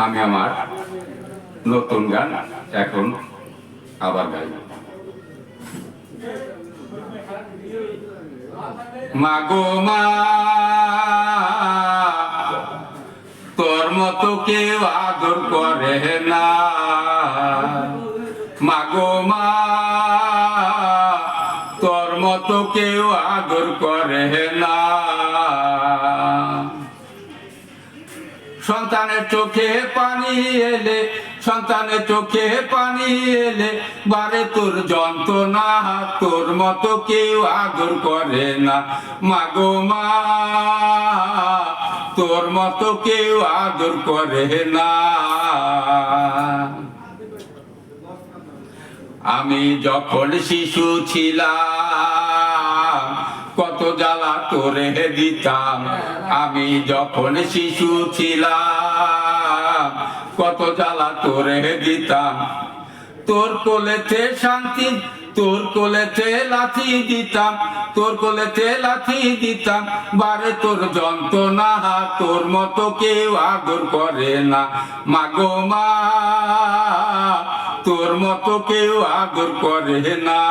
আমি আমার নতুন গান এখন আবার গাই। মাগো মা, তোর মতো কেউ আদর করে না। মাগো মা, তোর মতো কেউ আদর করে না। সন্তানের চোখে পানি এলে, সন্তানের চোখে পানি এলে বারে তোর যন্ত্রণা, তোর মতো কেউ আদর করে না। মাগো মা, তোর মতো কেউ আদর করে না। আমি যখন শিশু ছিলাম কত জ্বালা তোরে দিতাম। আমি যখন শিশু ছিলাম কত জ্বালা তোরে দিতাম। তোর কোলেতে শান্তি, তোর কোলেতে লাথি দিতাম, তোর কোলেতে লাথি দিতাম বারে তোর যন্ত্রণা, তোর মতো কেউ আদর করে না। মাগো মা, তোর মতো কেউ আদর করে না।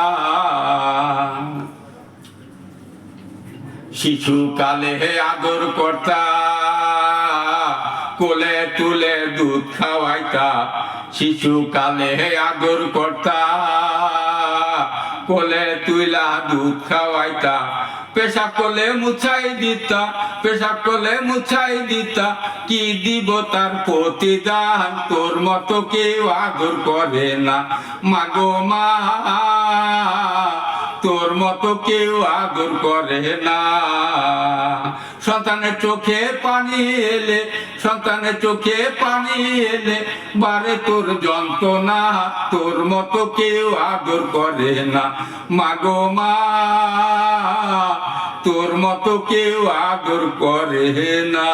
শিশুকালে আদর করতা, কোলে তুলে দুধ খাওয়াইতা। শিশুকালে আদর করতা, কোলে তুইলা দুধ খাওয়াইতা। পেশাব করলে মুছাই দিতা, পেশাব করলে মুছাই দিতা। কি দিব তার প্রতিদান, তোর মতো কেউ আদর করে না। মাগো মা, তোর মতো কেউ আদর করে না। সন্তানের চোখে পানি এলে, সন্তানের চোখে পানি এলে বারে তোর যন্ত্রণা, তোর মতো কেউ আদর করে না। মাগো মা, তোর মতো কেউ আদর করে না।